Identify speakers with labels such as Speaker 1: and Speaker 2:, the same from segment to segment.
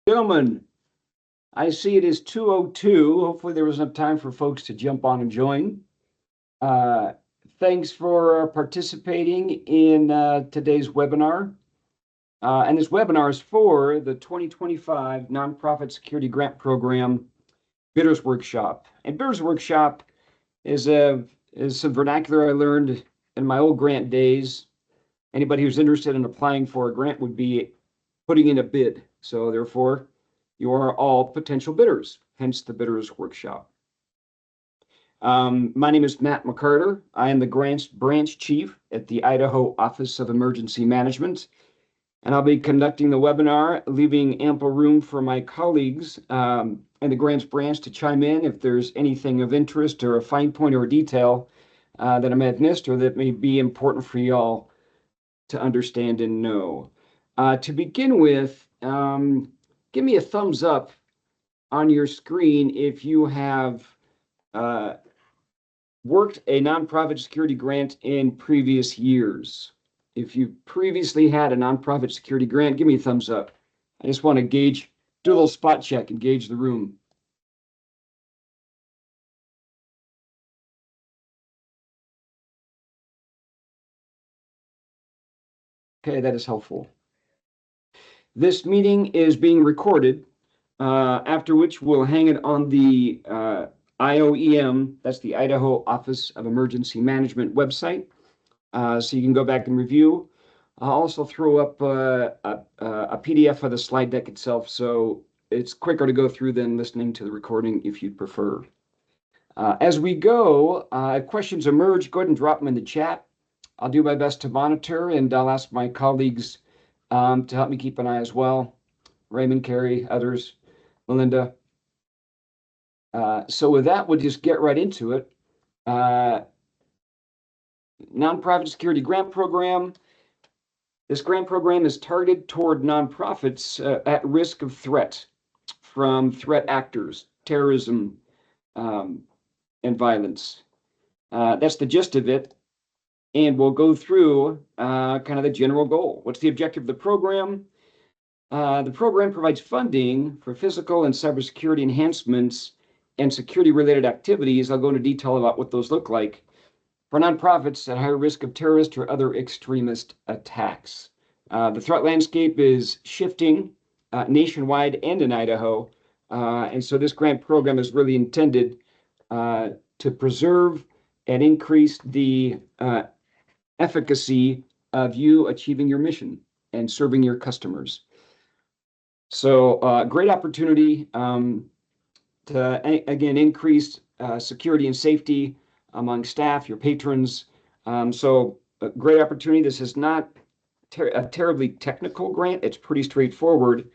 Speaker 1: Gentlemen, I see it is 2:02. Hopefully there was enough time for folks to jump on and join. Uh, Thanks for participating in today's webinar. And this webinar is for the 2025 Nonprofit Security Grant Program Bidders Workshop. And Bidders Workshop is some vernacular I learned in my old grant days. Anybody who's interested in applying for a grant would be putting in a bid. So therefore, you are all potential bidders, hence the Bidders Workshop. My name is Matt McCarter. I am the Grants Branch Chief at the Idaho Office of Emergency Management, and I'll be conducting the webinar, leaving ample room for my colleagues and the Grants Branch to chime in if there's anything of interest or a fine point or a detail that I may have missed or that may be important for y'all to understand and know. To begin with, give me a thumbs up on your screen if you have worked a nonprofit security grant in previous years. If you previously had a nonprofit security grant, give me a thumbs up. I just want to do a little spot check and gauge the room. Okay, that is helpful. This meeting is being recorded, after which we'll hang it on the IOEM, that's the Idaho Office of Emergency Management website, so you can go back and review. I'll also throw up a PDF of the slide deck itself, so it's quicker to go through than listening to the recording if you'd prefer. As we go, if questions emerge, go ahead and drop them in the chat. I'll do my best to monitor, and I'll ask my colleagues to help me keep an eye as well. Raymond, Carrie, others, Melinda. So with that, we'll just get right into it. Nonprofit Security Grant Program. This grant program is targeted toward nonprofits at risk of threat from threat actors, terrorism, and violence. That's the gist of it. And we'll go through kind of the general goal. What's the objective of the program? The program provides funding for physical and cybersecurity enhancements and security-related activities. I'll go into detail about what those look like for nonprofits at higher risk of terrorist or other extremist attacks. The threat landscape is shifting nationwide and in Idaho. And so this grant program is really intended to preserve and increase the efficacy of you achieving your mission and serving your customers. So great opportunity to, again, increase security and safety among staff, your patrons. So a great opportunity. This is not a terribly technical grant. It's pretty straightforward.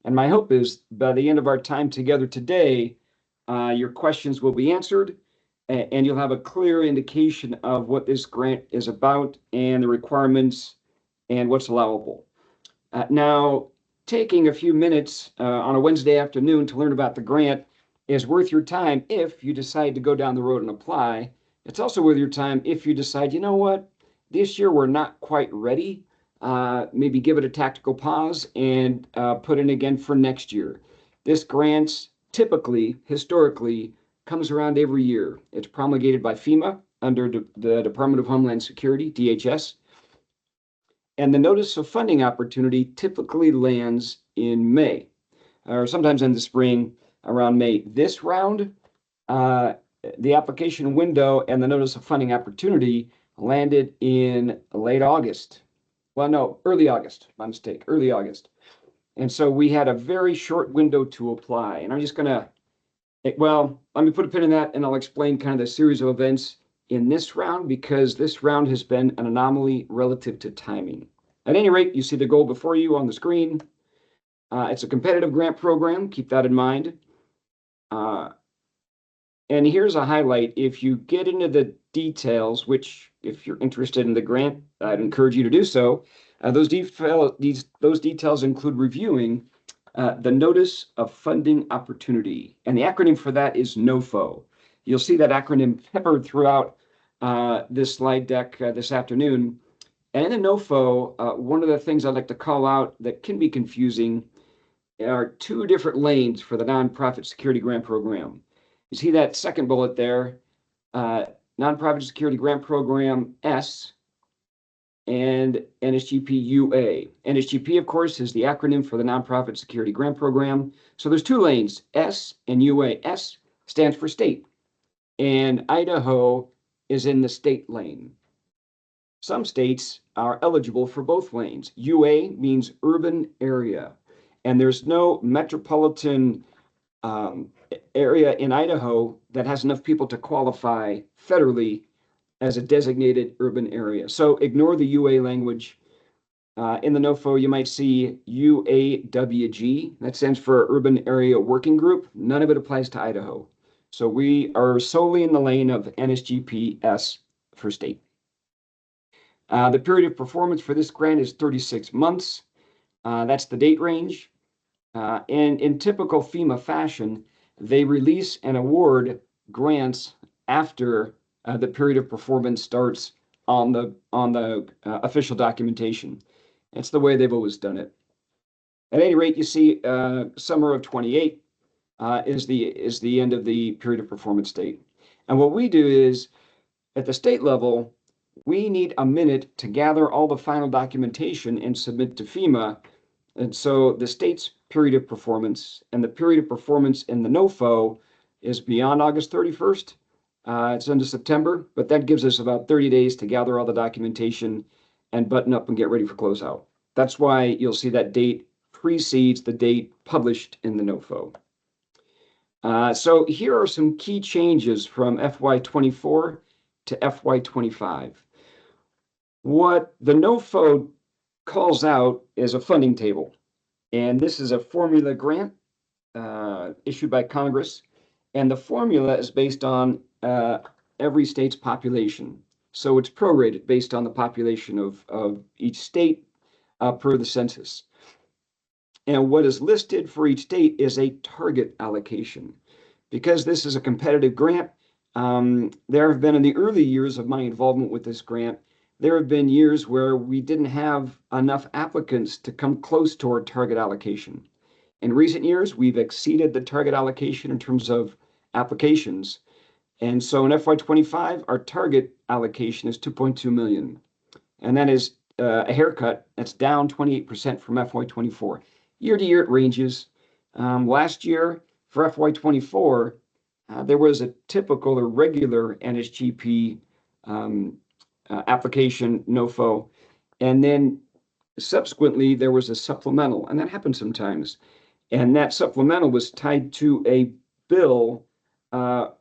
Speaker 1: And my hope is by the end of our time together today, your questions will be answered and you'll have a clear indication of what this grant is about and the requirements and what's allowable. Now, taking a few minutes on a Wednesday afternoon to learn about the grant is worth your time if you decide to go down the road and apply. It's also worth your time if you decide, you know what, this year we're not quite ready. Maybe give it a tactical pause and put in again for next year. This grant typically, historically, comes around every year. It's promulgated by FEMA under the Department of Homeland Security, DHS. And the notice of funding opportunity typically lands in May, or sometimes in the spring around May. This round, the application window and the notice of funding opportunity landed in late August. Well, no, early August, my mistake, early August. And so we had a very short window to apply. And I'm just going to, well, let me put a pin in that and I'll explain kind of the series of events in this round because this round has been an anomaly relative to timing. At any rate, you see the goal before you on the screen. It's a competitive grant program. Keep that in mind. And here's a highlight. If you get into the details, which if you're interested in the grant, I'd encourage you to do so. Those details include reviewing the Notice of Funding Opportunity. And the acronym for that is NOFO. You'll see that acronym peppered throughout this slide deck this afternoon. And in the NOFO, one of the things I'd like to call out that can be confusing are two different lanes for the Nonprofit Security Grant Program. You see that second bullet there, Nonprofit Security Grant Program S and NSGP UA. NSGP, of course, is the acronym for the Nonprofit Security Grant Program. So there's two lanes, S and UA. S stands for state, and Idaho is in the state lane. Some states are eligible for both lanes. UA means urban area, and there's no metropolitan area in Idaho that has enough people to qualify federally as a designated urban area. So ignore the UA language. In the NOFO, you might see UAWG. That stands for Urban Area Working Group. None of it applies to Idaho. So we are solely in the lane of NSGPS for state. The period of performance for this grant is 36 months. That's the date range. And in typical FEMA fashion, they release and award grants after the period of performance starts on the official documentation. It's the way they've always done it. At any rate, you see summer of 28 is the end of the period of performance date. And what we do is, at the state level, we need a minute to gather all the final documentation and submit to FEMA. And so the state's period of performance and the period of performance in the NOFO is beyond August 31st. It's into September, but that gives us about 30 days to gather all the documentation and button up and get ready for closeout. That's why you'll see that date precedes the date published in the NOFO. So here are some key changes from FY24 to FY25. What the NOFO calls out is a funding table, and this is a formula grant issued by Congress, and the formula is based on every state's population. So it's prorated based on the population of each state per the census. And what is listed for each state is a target allocation. Because this is a competitive grant, there have been, in the early years of my involvement with this grant, there have been years where we didn't have enough applicants to come close to our target allocation. In recent years, we've exceeded the target allocation in terms of applications. And so in FY25, our target allocation is 2.2 million. And that is a haircut that's down 28% from FY24. Year to year, it ranges. Last year, for FY24, there was a typical or regular NSGP application, NOFO, and then subsequently there was a supplemental, and that happens sometimes. And that supplemental was tied to a bill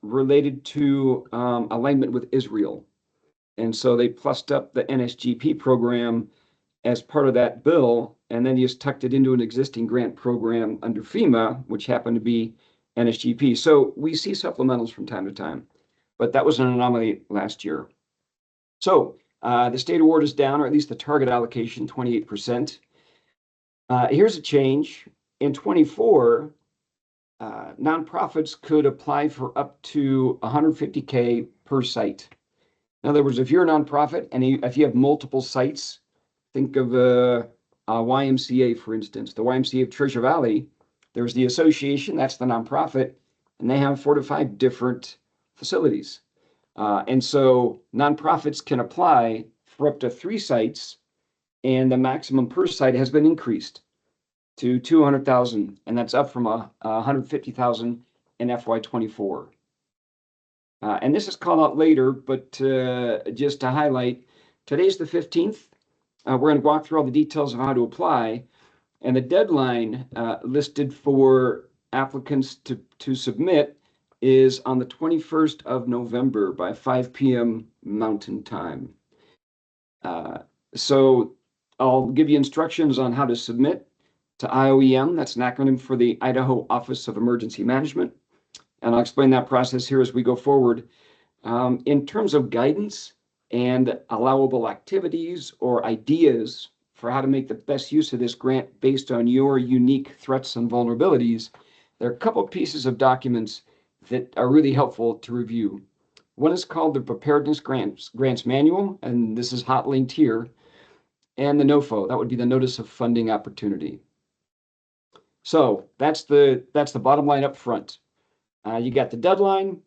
Speaker 1: related to alignment with Israel. And so they plussed up the NSGP program as part of that bill, and then just tucked it into an existing grant program under FEMA, which happened to be NSGP. So we see supplementals from time to time, but that was an anomaly last year. So the state award is down, or at least the target allocation, 28%. Here's a change. In 24, nonprofits could apply for up to $150K per site. In other words, if you're a nonprofit and if you have multiple sites, think of a YMCA, for instance. The YMCA of Treasure Valley, there's the association, that's the nonprofit, and they have 4 to 5 different facilities. And so nonprofits can apply for up to 3 sites, and the maximum per site has been increased to 200,000, and that's up from 150,000 in FY24. And this is called out later, but just to highlight, today's the 15th. We're going to walk through all the details of how to apply, and the deadline listed for applicants to submit is on the 21st of November by 5 p.m. Mountain Time. So I'll give you instructions on how to submit to IOEM. That's an acronym for the Idaho Office of Emergency Management. And I'll explain that process here as we go forward. In terms of guidance and allowable activities or ideas for how to make the best use of this grant based on your unique threats and vulnerabilities, there are a couple pieces of documents that are really helpful to review. One is called the Preparedness Grants Manual, and this is hot linked here, and the NOFO, that would be the Notice of Funding Opportunity. So that's the bottom line up front. You got the deadline,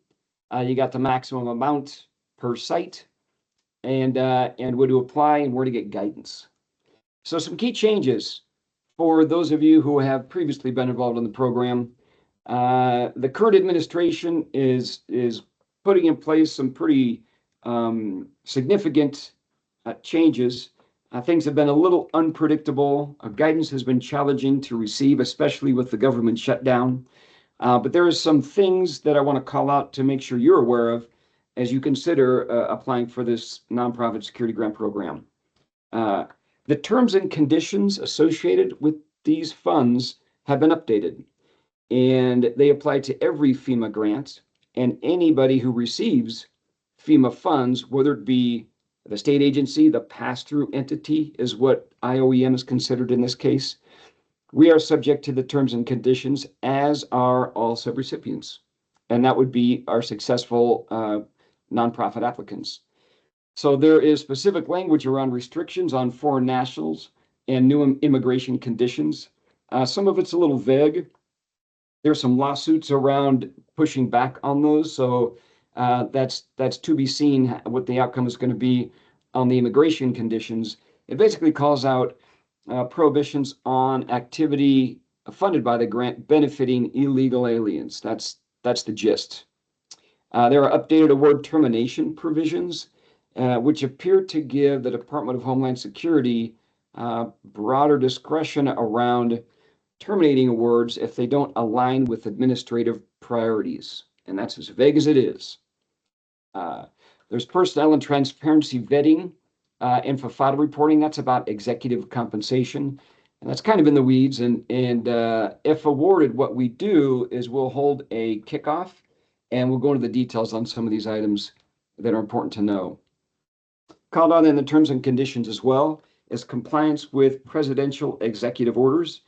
Speaker 1: you got the maximum amount per site, and where to apply and where to get guidance. So some key changes for those of you who have previously been involved in the program. The current administration is putting in place some pretty significant changes. Things have been a little unpredictable. Guidance has been challenging to receive, especially with the government shutdown. But there are some things that I want to call out to make sure you're aware of as you consider applying for this nonprofit security grant program. The terms and conditions associated with these funds have been updated, and they apply to every FEMA grant, and anybody who receives FEMA funds, whether it be the state agency, the pass-through entity is what IOEM is considered in this case. We are subject to the terms and conditions, as are all subrecipients, and that would be our successful nonprofit applicants. So there is specific language around restrictions on foreign nationals and new immigration conditions. Some of it's a little vague. There's some lawsuits around pushing back on those, so that's to be seen what the outcome is going to be on the immigration conditions. It basically calls out prohibitions on activity funded by the grant benefiting illegal aliens. That's the gist. There are updated award termination provisions, which appear to give the Department of Homeland Security broader discretion around terminating awards if they don't align with administrative priorities. And that's as vague as it is. There's personnel and transparency vetting and FAFATA reporting. That's about executive compensation. And that's kind of in the weeds. And if awarded, what we do is we'll hold a kickoff and we'll go into the details on some of these items that are important to know. Called on in the terms and conditions as well is compliance with presidential executive orders.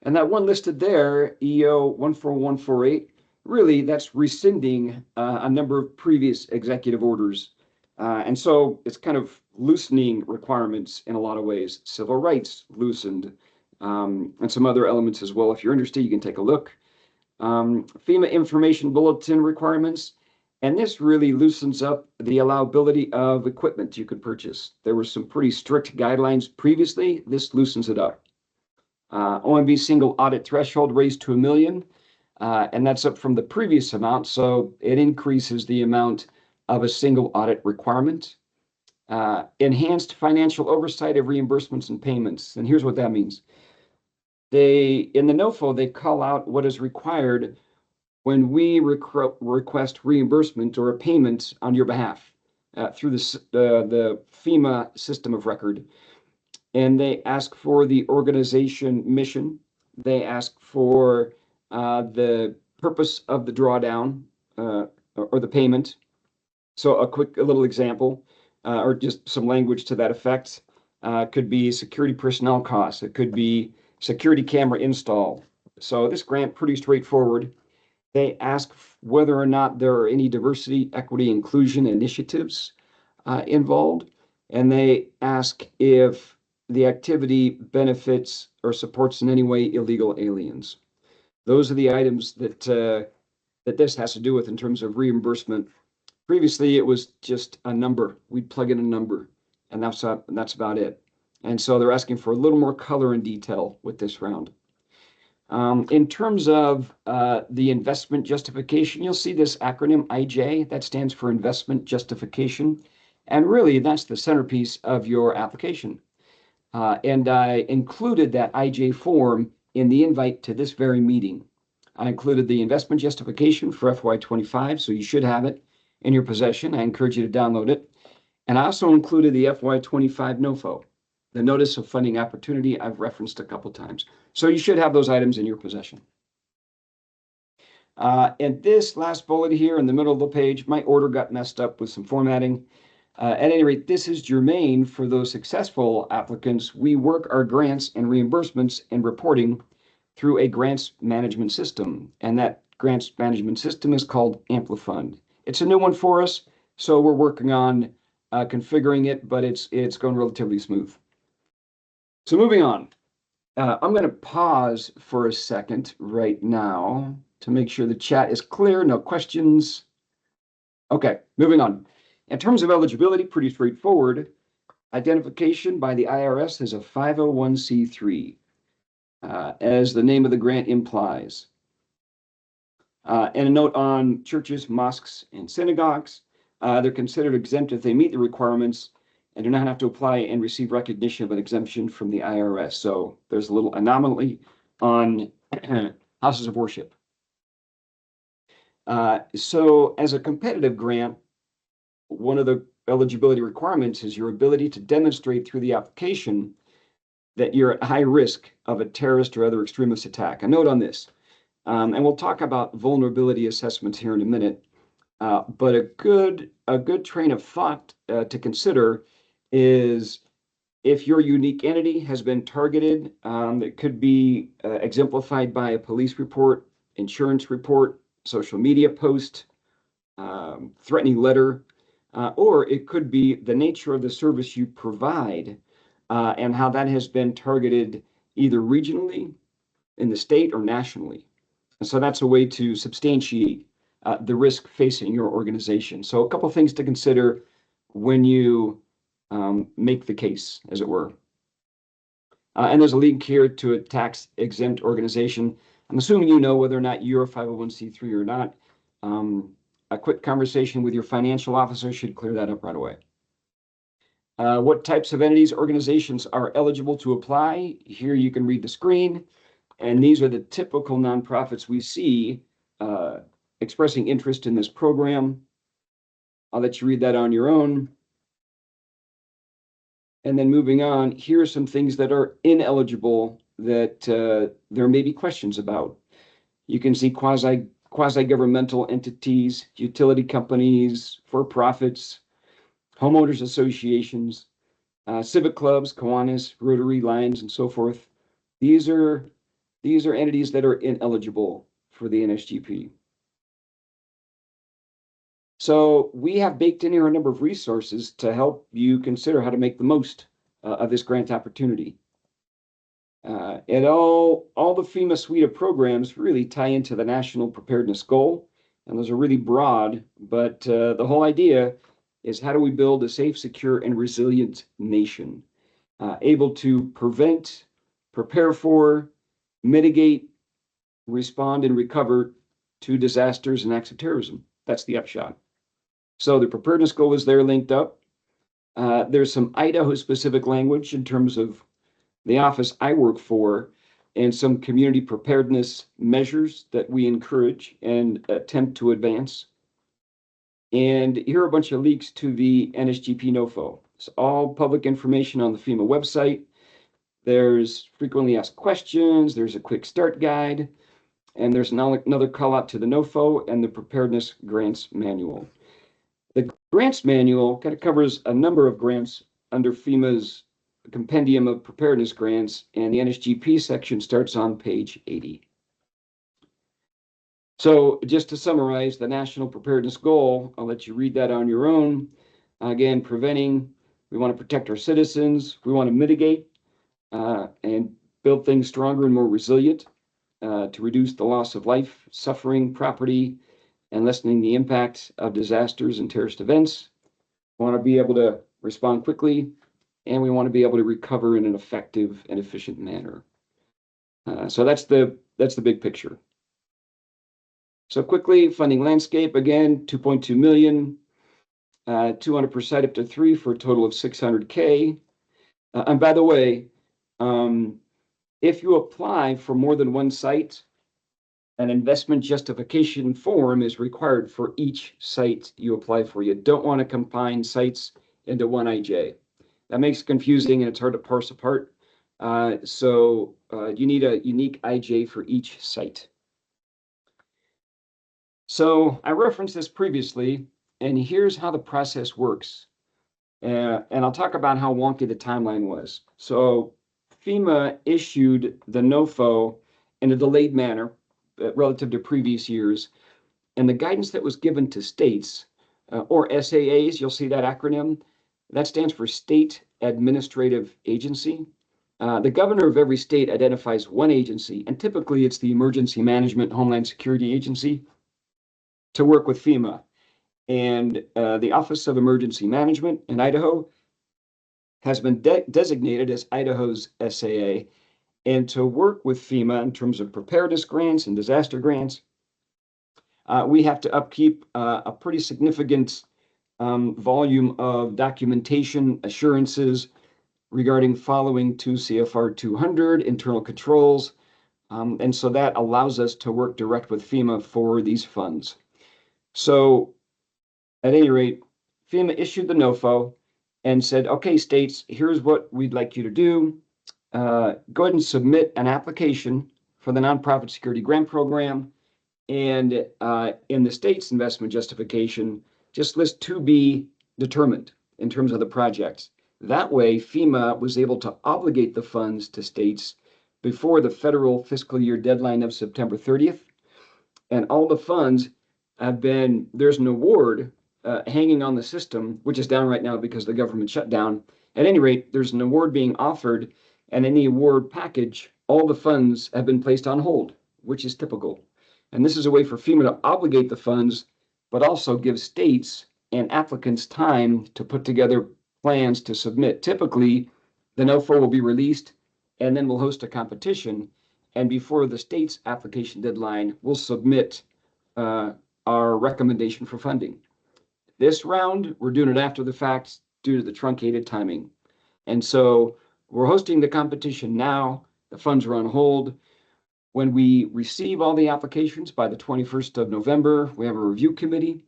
Speaker 1: And that one listed there, EO 14148, really that's rescinding a number of previous executive orders. And so it's kind of loosening requirements in a lot of ways. Civil rights loosened, and some other elements as well. If you're interested, you can take a look. FEMA information bulletin requirements. And this really loosens up the allowability of equipment you could purchase. There were some pretty strict guidelines previously. This loosens it up. OMB single audit threshold raised to $1 million, and that's up from the previous amount. So it increases the amount of a single audit requirement. Enhanced financial oversight of reimbursements and payments. And here's what that means. In the NOFO, they call out what is required when we request reimbursement or a payment on your behalf through the FEMA system of record. And they ask for the organization mission. They ask for the purpose of the drawdown or the payment. So a little example, or just some language to that effect, could be security personnel costs. It could be security camera install. So this grant, pretty straightforward. They ask whether or not there are any diversity, equity, inclusion initiatives involved. And they ask if the activity benefits or supports in any way illegal aliens. Those are the items that this has to do with in terms of reimbursement. Previously, it was just a number. We'd plug in a number, and that's about it. And so they're asking for a little more color and detail with this round. In terms of the investment justification, you'll see this acronym IJ. That stands for investment justification. And really, that's the centerpiece of your application. And I included that IJ form in the invite to this very meeting. I included the investment justification for FY25, so you should have it in your possession. I encourage you to download it. And I also included the FY25 NOFO, the Notice of Funding Opportunity I've referenced a couple times. So you should have those items in your possession. And this last bullet here in the middle of the page, my order got messed up with some formatting. At any rate, this is germane for those successful applicants. We work our grants and reimbursements and reporting through a grants management system. And that grants management system is called Amplifund. It's a new one for us, so we're working on configuring it, but it's going relatively smooth. So moving on. I'm going to pause for a second right now to make sure the chat is clear. No questions. Okay, moving on. In terms of eligibility, pretty straightforward. Identification by the IRS as a 501c3, as the name of the grant implies. And a note on churches, mosques, and synagogues. They're considered exempt if they meet the requirements and do not have to apply and receive recognition of an exemption from the IRS. So there's a little anomaly on houses of worship. So as a competitive grant, one of the eligibility requirements is your ability to demonstrate through the application that you're at high risk of a terrorist or other extremist attack. A note on this, and we'll talk about vulnerability assessments here in a minute. But a good train of thought to consider is if your unique entity has been targeted. It could be exemplified by a police report, insurance report, social media post, threatening letter, or it could be the nature of the service you provide and how that has been targeted either regionally, in the state, or nationally. And so that's a way to substantiate the risk facing your organization. So a couple of things to consider when you make the case, as it were. And there's a link here to a tax-exempt organization. I'm assuming you know whether or not you're a 501c3 or not. A quick conversation with your financial officer should clear that up right away. What types of entities, organizations are eligible to apply? Here you can read the screen. And these are the typical nonprofits we see expressing interest in this program. I'll let you read that on your own. And then moving on, here are some things that are ineligible that there may be questions about. You can see quasi-governmental entities, utility companies, for-profits, homeowners associations, civic clubs, Kiwanis, Rotary, Lions, and so forth. These are entities that are ineligible for the NSGP. So we have baked in here a number of resources to help you consider how to make the most of this grant opportunity. And all the FEMA suite of programs really tie into the national preparedness goal, and those are really broad, but the whole idea is how do we build a safe, secure, and resilient nation, able to prevent, prepare for, mitigate, respond, and recover to disasters and acts of terrorism. That's the upshot. So the preparedness goal is there linked up. There's some Idaho-specific language in terms of the office I work for and some community preparedness measures that we encourage and attempt to advance. And here are a bunch of links to the NSGP NOFO. It's all public information on the FEMA website. There's frequently asked questions. There's a quick start guide. And there's another call out to the NOFO and the preparedness grants manual. The grants manual kind of covers a number of grants under FEMA's compendium of preparedness grants, and the NSGP section starts on page 80. So just to summarize the national preparedness goal, I'll let you read that on your own. Again, preventing, we want to protect our citizens, we want to mitigate and build things stronger and more resilient to reduce the loss of life, suffering, property, and lessening the impact of disasters and terrorist events. We want to be able to respond quickly, and we want to be able to recover in an effective and efficient manner. So that's the big picture. So quickly, funding landscape, again, 2.2 million, 200 per site up to 3 for a total of 600K. And by the way, if you apply for more than one site, an investment justification form is required for each site you apply for. You don't want to combine sites into one IJ. That makes it confusing and it's hard to parse apart. So you need a unique IJ for each site. So I referenced this previously, and here's how the process works. And I'll talk about how wonky the timeline was. So FEMA issued the NOFO in a delayed manner relative to previous years. And the guidance that was given to states, or SAAs, you'll see that acronym, that stands for State Administrative Agency. The governor of every state identifies one agency, and typically it's the Emergency Management Homeland Security Agency, to work with FEMA. And the Office of Emergency Management in Idaho has been designated as Idaho's SAA, and to work with FEMA in terms of preparedness grants and disaster grants, we have to upkeep a pretty significant volume of documentation assurances regarding following 2 CFR 200 internal controls. And so that allows us to work direct with FEMA for these funds. So at any rate, FEMA issued the NOFO and said, okay, states, here's what we'd like you to do. Go ahead and submit an application for the Nonprofit Security Grant Program. And in the state's investment justification, just list to be determined in terms of the projects. That way, FEMA was able to obligate the funds to states before the federal fiscal year deadline of September 30th. And all the funds have been, there's an award hanging on the system, which is down right now because the government shut down. At any rate, there's an award being offered, and in the award package, all the funds have been placed on hold, which is typical. And this is a way for FEMA to obligate the funds, but also give states and applicants time to put together plans to submit. Typically, the NOFO will be released, and then we'll host a competition. And before the state's application deadline, we'll submit our recommendation for funding. This round, we're doing it after the fact due to the truncated timing. And so we're hosting the competition now. The funds are on hold. When we receive all the applications by the 21st of November, we have a review committee.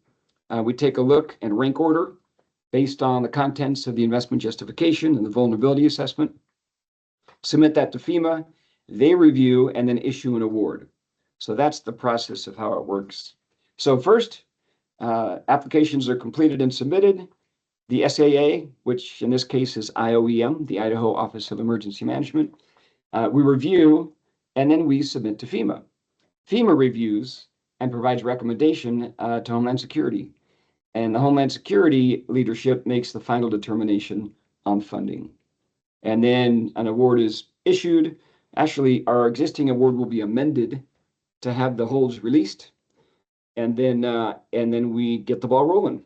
Speaker 1: We take a look and rank order based on the contents of the investment justification and the vulnerability assessment. Submit that to FEMA. They review and then issue an award. So that's the process of how it works. So first, applications are completed and submitted. The SAA, which in this case is IOEM, the Idaho Office of Emergency Management, we review and then we submit to FEMA. FEMA reviews and provides recommendation to Homeland Security. And the Homeland Security leadership makes the final determination on funding. And then an award is issued. Actually, our existing award will be amended to have the holds released. And then we get the ball rolling.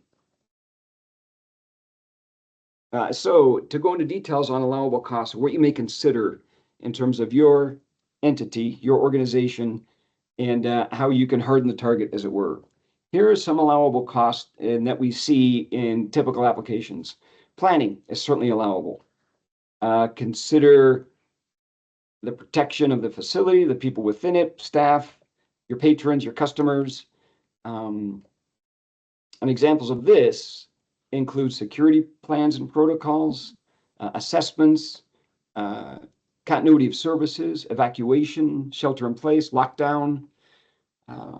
Speaker 1: So to go into details on allowable costs, what you may consider in terms of your entity, your organization, and how you can harden the target, as it were. Here are some allowable costs that we see in typical applications. Planning is certainly allowable. Consider the protection of the facility, the people within it, staff, your patrons, your customers. And examples of this include security plans and protocols, assessments, continuity of services, evacuation, shelter in place, lockdown,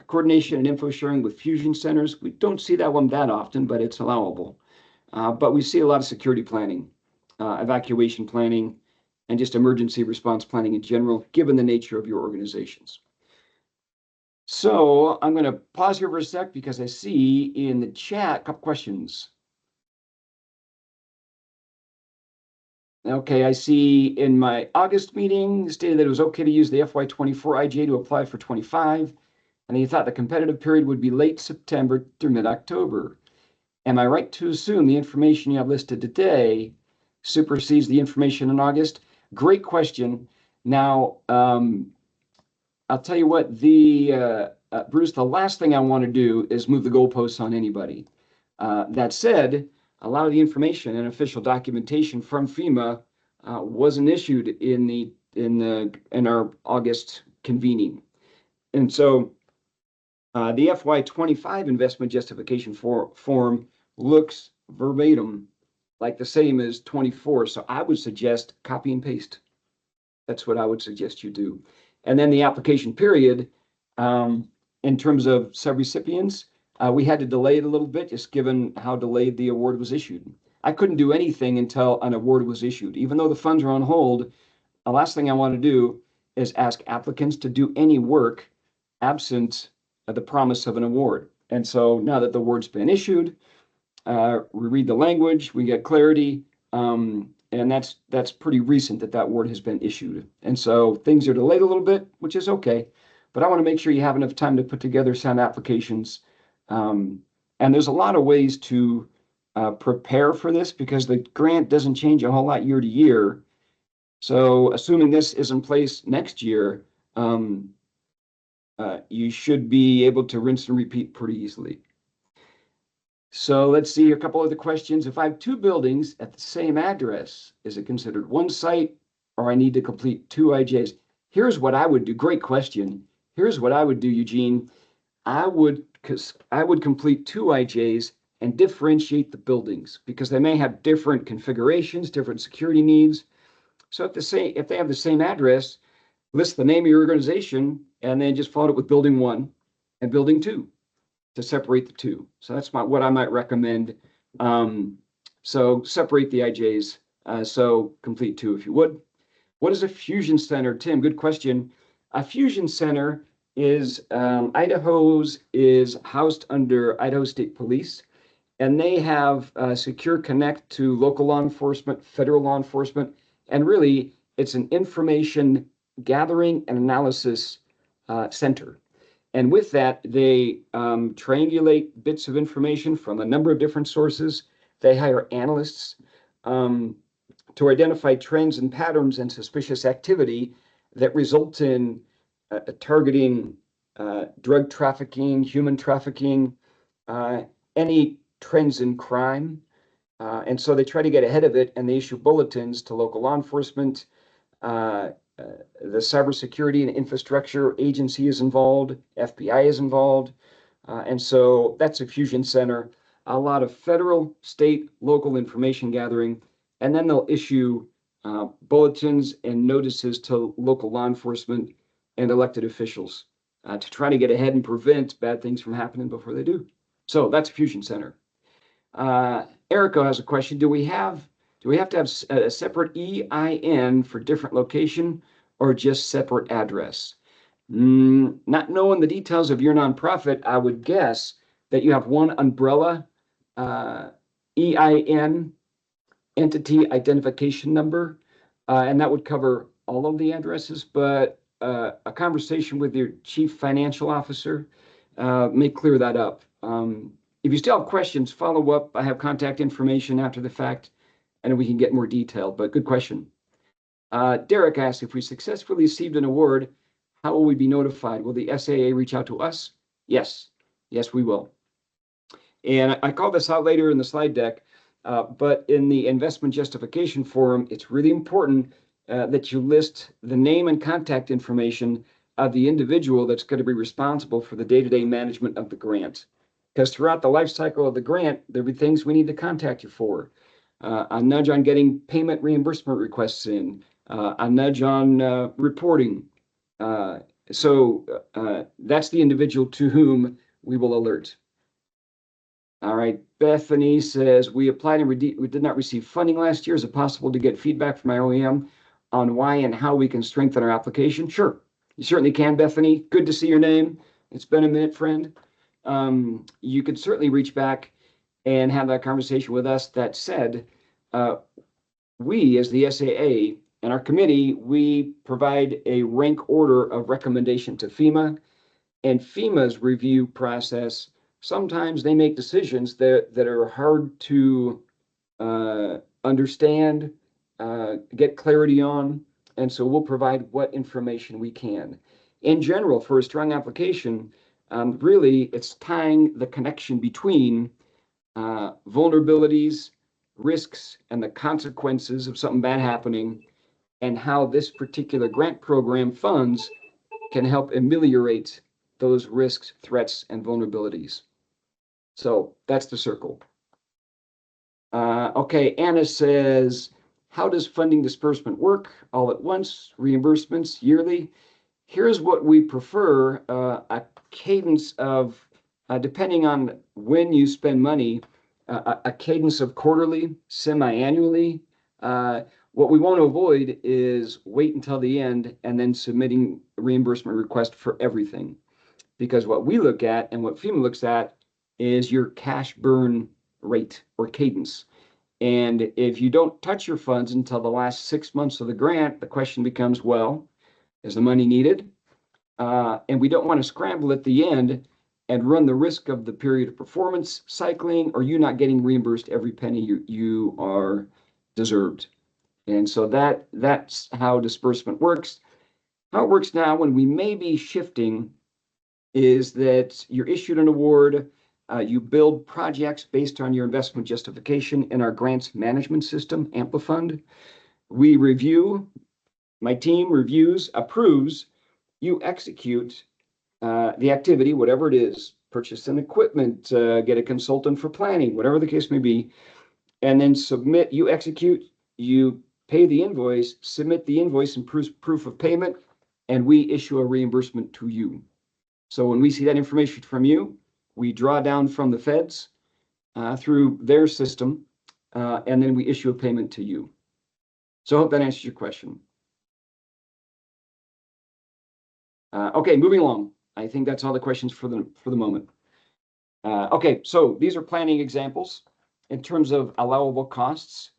Speaker 1: coordination and info sharing with fusion centers. We don't see that one that often, but it's allowable. But we see a lot of security planning, evacuation planning, and just emergency response planning in general, given the nature of your organizations. So I'm going to pause here for a sec because I see in the chat a couple questions. Okay, I see in my August meeting stated that it was okay to use the FY24 IGA to apply for 25, and he thought the competitive period would be late September through mid-October. Am I right to assume the information you have listed today supersedes the information in August? Great question. Now, I'll tell you what, Bruce, the last thing I want to do is move the goalposts on anybody. That said, a lot of the information and official documentation from FEMA wasn't issued in our August convening. And so the FY25 investment justification form looks verbatim like the same as 24. So I would suggest copy and paste. That's what I would suggest you do. And then the application period, in terms of subrecipients, we had to delay it a little bit, just given how delayed the award was issued. I couldn't do anything until an award was issued. Even though the funds are on hold, the last thing I want to do is ask applicants to do any work absent the promise of an award. And so now that the award's been issued, we read the language, we get clarity. And that's pretty recent that word has been issued. And so things are delayed a little bit, which is okay. But I want to make sure you have enough time to put together sound applications. And there's a lot of ways to prepare for this because the grant doesn't change a whole lot year to year. So assuming this is in place next year, you should be able to rinse and repeat pretty easily. So let's see a couple other questions. If I have two buildings at the same address, is it considered one site or I need to complete two IJs? Here's what I would do. Great question. Here's what I would do, Eugene. I would complete two IJs and differentiate the buildings because they may have different configurations, different security needs. So if they have the same address, list the name of your organization and then just follow it with building 1 and building 2 to separate the two. So that's what I might recommend. So separate the IJs. So complete 2 if you would. What is a fusion center, Tim? Good question. A fusion center is Idaho's is housed under Idaho State Police, and they have secure connect to local law enforcement, federal law enforcement, and really it's an information gathering and analysis center. And with that, they triangulate bits of information from a number of different sources. They hire analysts to identify trends and patterns and suspicious activity that result in targeting drug trafficking, human trafficking, any trends in crime. And so they try to get ahead of it and they issue bulletins to local law enforcement. The cybersecurity and infrastructure agency is involved, FBI is involved, and so that's a fusion center. A lot of federal, state, local information gathering, and then they'll issue bulletins and notices to local law enforcement and elected officials to try to get ahead and prevent bad things from happening before they do. So that's a fusion center. Erico has a question. Do we have to have a separate EIN for different location or just separate address? Not knowing the details of your nonprofit, I would guess that you have one umbrella EIN, entity identification number, and that would cover all of the addresses, but a conversation with your chief financial officer may clear that up. If you still have questions, follow up. I have contact information after the fact, and we can get more detailed, but good question. Derek asked, if we successfully received an award, how will we be notified? Will the SAA reach out to us? Yes, we will. And I call this out later in the slide deck, but in the investment justification form, it's really important that you list the name and contact information of the individual that's going to be responsible for the day-to-day management of the grant. Because throughout the life cycle of the grant, there'll be things we need to contact you for. A nudge on getting payment reimbursement requests in, a nudge on reporting. So that's the individual to whom we will alert. All right, Bethany says, we applied and we did not receive funding last year. Is it possible to get feedback from IOEM on why and how we can strengthen our application? Sure, you certainly can, Bethany. Good to see your name. It's been a minute, friend. You could certainly reach back and have that conversation with us. That said, we as the SAA and our committee, we provide a rank order of recommendation to FEMA, and FEMA's review process, sometimes they make decisions that are hard to understand, get clarity on, and so we'll provide what information we can. In general, for a strong application, really it's tying the connection between vulnerabilities, risks, and the consequences of something bad happening, and how this particular grant program funds can help ameliorate those risks, threats, and vulnerabilities. So that's the circle. Okay, Anna says, how does funding disbursement work? All at once, reimbursements, yearly? Here's what we prefer, a cadence of, depending on when you spend money, a cadence of quarterly, semi-annually. What we want to avoid is wait until the end and then submitting a reimbursement request for everything. Because what we look at and what FEMA looks at is your cash burn rate or cadence. And if you don't touch your funds until the last 6 months of the grant, the question becomes, well, is the money needed? And we don't want to scramble at the end and run the risk of the period of performance cycling or you not getting reimbursed every penny you are deserved. And so that's how disbursement works. How it works now when we may be shifting is that you're issued an award, you build projects based on your investment justification in our grants management system, Amplifund. We review, my team reviews, approves, you execute the activity, whatever it is, purchase an equipment, get a consultant for planning, whatever the case may be, and then submit, you execute, you pay the invoice, submit the invoice and proof of payment, and we issue a reimbursement to you. So when we see that information from you, we draw down from the feds through their system, and then we issue a payment to you. So I hope that answers your question. Okay, moving along. I think that's all the questions for the moment. Okay, so these are planning examples in terms of allowable costs.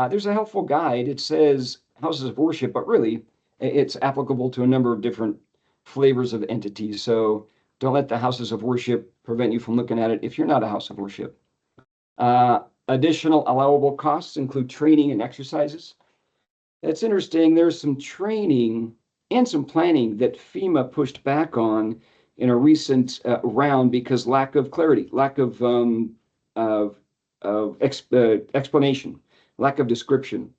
Speaker 1: There's a helpful guide. It says houses of worship, but really it's applicable to a number of different flavors of entities. So don't let the houses of worship prevent you from looking at it if you're not a house of worship. Additional allowable costs include training and exercises. It's interesting. There's some training and some planning that FEMA pushed back on in a recent round because lack of clarity, lack of explanation, lack of description.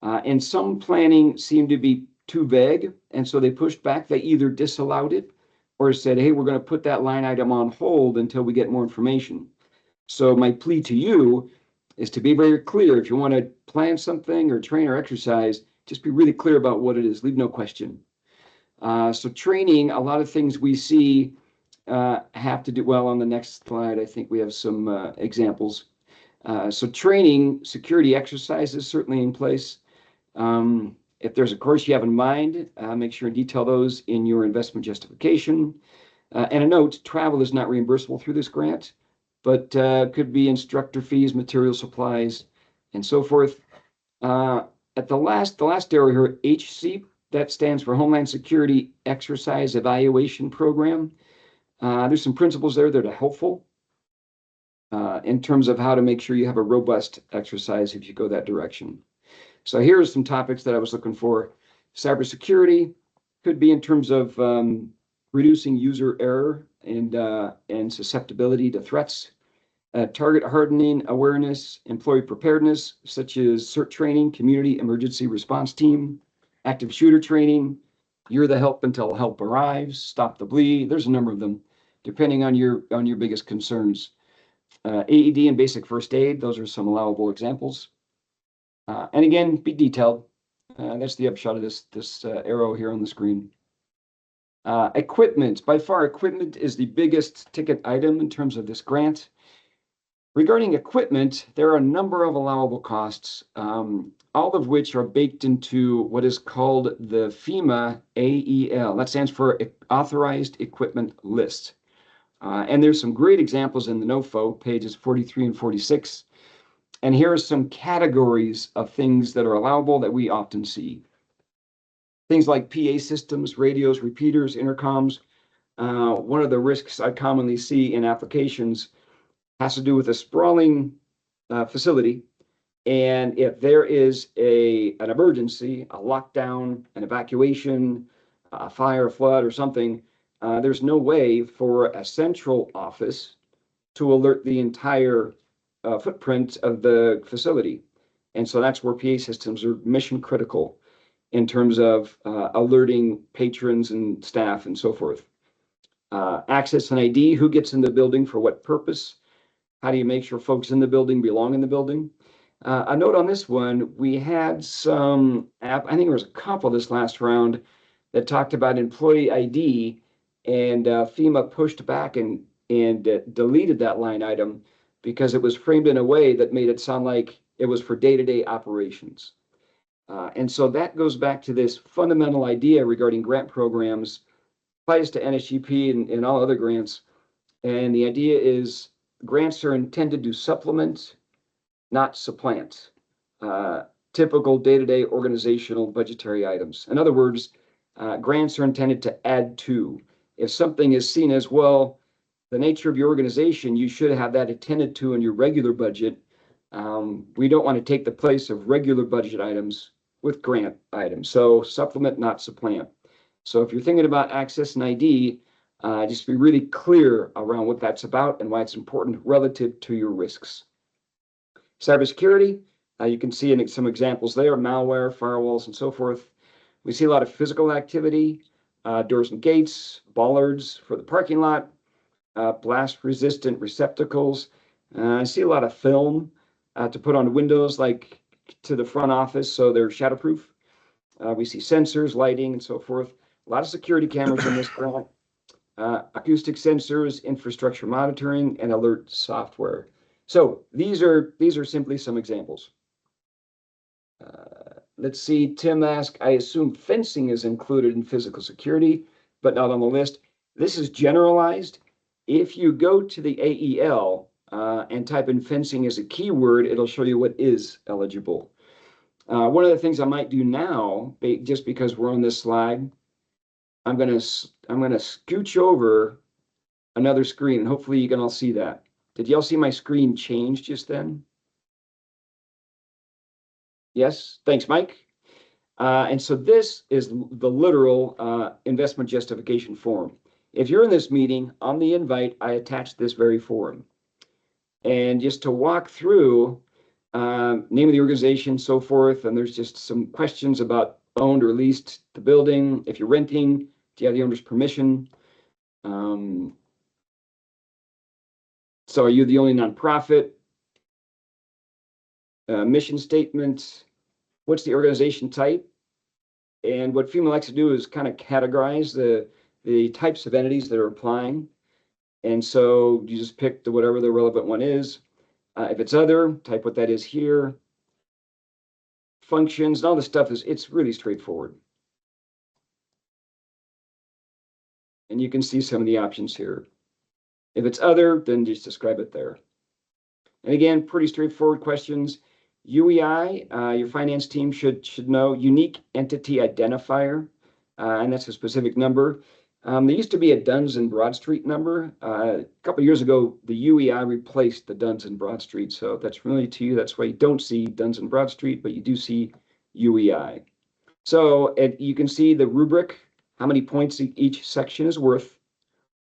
Speaker 1: And some planning seemed to be too vague, and so they pushed back. They either disallowed it or said, hey, we're going to put that line item on hold until we get more information. So my plea to you is to be very clear. If you want to plan something or train or exercise, just be really clear about what it is. Leave no question. So training, a lot of things we see have to do, well, on the next slide, I think we have some examples. So training, security exercises certainly in place. If there's a course you have in mind, make sure and detail those in your investment justification. And a note, travel is not reimbursable through this grant, but could be instructor fees, material supplies, and so forth. At the last arrow here, HC, that stands for Homeland Security Exercise Evaluation Program. There's some principles there that are helpful in terms of how to make sure you have a robust exercise if you go that direction. So here are some topics that I was looking for. Cybersecurity could be in terms of reducing user error and susceptibility to threats. Target hardening awareness, employee preparedness, such as CERT training, community emergency response team, active shooter training, you're the help until help arrives, stop the bleed. There's a number of them, depending on your biggest concerns. AED and basic first aid, those are some allowable examples. And again, be detailed. That's the upshot of this arrow here on the screen. Equipment, by far, equipment is the biggest ticket item in terms of this grant. Regarding equipment, there are a number of allowable costs, all of which are baked into what is called the FEMA AEL. That stands for Authorized Equipment List. And there's some great examples in the NOFO, pages 43 and 46. And here are some categories of things that are allowable that we often see. Things like PA systems, radios, repeaters, intercoms. One of the risks I commonly see in applications has to do with a sprawling facility. And if there is an emergency, a lockdown, an evacuation, a fire, a flood, or something, there's no way for a central office to alert the entire footprint of the facility. And so that's where PA systems are mission critical in terms of alerting patrons and staff and so forth. Access and ID, who gets in the building for what purpose? How do you make sure folks in the building belong in the building? A note on this one, we had some I think there was a couple this last round that talked about employee ID, and FEMA pushed back and deleted that line item because it was framed in a way that made it sound like it was for day-to-day operations. And so that goes back to this fundamental idea regarding grant programs, applies to NSGP and all other grants. And the idea is grants are intended to supplement not supplant. Typical day-to-day organizational budgetary items. In other words, grants are intended to add to. If something is seen as, well, the nature of your organization, you should have that attended to in your regular budget. We don't want to take the place of regular budget items with grant items. So supplement, not supplant. So if you're thinking about access and ID, just be really clear around what that's about and why it's important relative to your risks. Cybersecurity, you can see in some examples there, malware, firewalls, and so forth. We see a lot of physical activity, doors and gates, bollards for the parking lot, blast-resistant receptacles. I see a lot of film to put on windows, like to the front office, so they're shadowproof. We see sensors, lighting, and so forth. A lot of security cameras in this grant. Acoustic sensors, infrastructure monitoring, and alert software. So these are simply some examples. Let's see, Tim asked, I assume fencing is included in physical security, but not on the list. This is generalized. If you go to the AEL and type in fencing as a keyword, it'll show you what is eligible. One of the things I might do now, just because we're on this slide, I'm gonna scooch over another screen, and hopefully you can all see that. Did y'all see my screen change just then? Yes, thanks, Mike. And so this is the literal investment justification form. If you're in this meeting, on the invite, I attached this very form. And just to walk through, name of the organization, so forth, and there's just some questions about owned or leased the building. If you're renting, do you have the owner's permission? So are you the only nonprofit? Mission statement, what's the organization type? And what FEMA likes to do is kind of categorize the types of entities that are applying. And so you just pick whatever the relevant one is. If it's other, type what that is here. Functions, and all this stuff it's really straightforward. And you can see some of the options here. If it's other, then just describe it there. And again, pretty straightforward questions. UEI, your finance team should know unique entity identifier, and that's a specific number. There used to be a Duns and Broadstreet number. A couple of years ago, the UEI replaced the Duns and Broadstreet, so if that's familiar to you, that's why you don't see Duns and Broadstreet, but you do see UEI. So you can see the rubric, how many points each section is worth.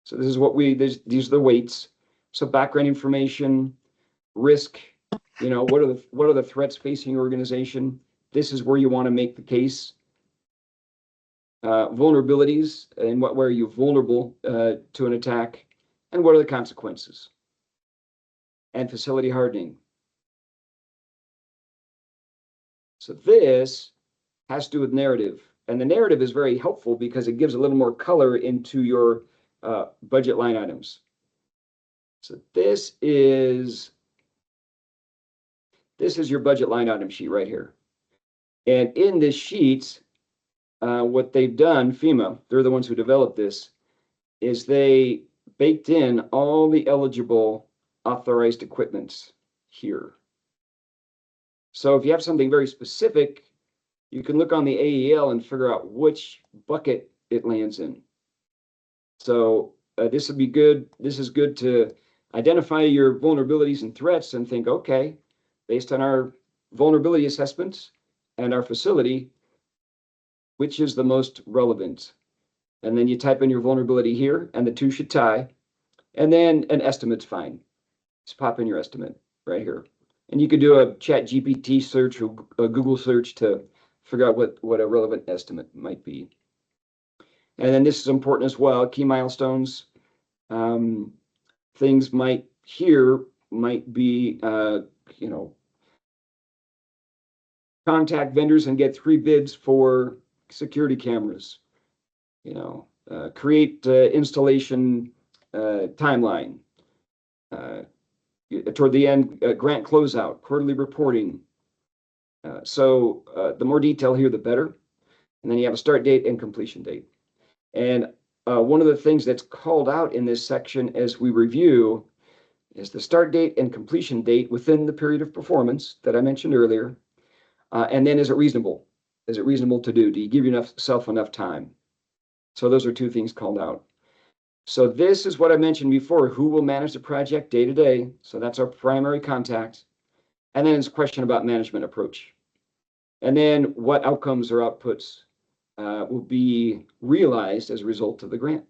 Speaker 1: So this is what these are the weights. So background information, risk, what are the threats facing your organization? This is where you want to make the case. Vulnerabilities, and where are you vulnerable to an attack, and what are the consequences? And facility hardening. So this has to do with narrative, and the narrative is very helpful because it gives a little more color into your budget line items. So this is your budget line item sheet right here. And in this sheet, what they've done, FEMA, they're the ones who developed this, is they baked in all the eligible authorized equipments here. So if you have something very specific, you can look on the AEL and figure out which bucket it lands in. So this would be good. This is good to identify your vulnerabilities and threats and think, okay, based on our vulnerability assessments and our facility, which is the most relevant? And then you type in your vulnerability here, and the two should tie. And then an estimate's fine. Just pop in your estimate right here. And you could do a ChatGPT search or a Google search to figure out what a relevant estimate might be. And then this is important as well, key milestones. Things might be, contact vendors and get 3 bids for security cameras. Create installation timeline. Toward the end, grant closeout, quarterly reporting. So the more detail here, the better. And then you have a start date and completion date. And one of the things that's called out in this section as we review is the start date and completion date within the period of performance that I mentioned earlier? And then is it reasonable? Is it reasonable to do? Do you give yourself enough time? So those are two things called out. So this is what I mentioned before. Who will manage the project day to day? So that's our primary contact. And then it's a question about management approach. And then what outcomes or outputs will be realized as a result of the grant.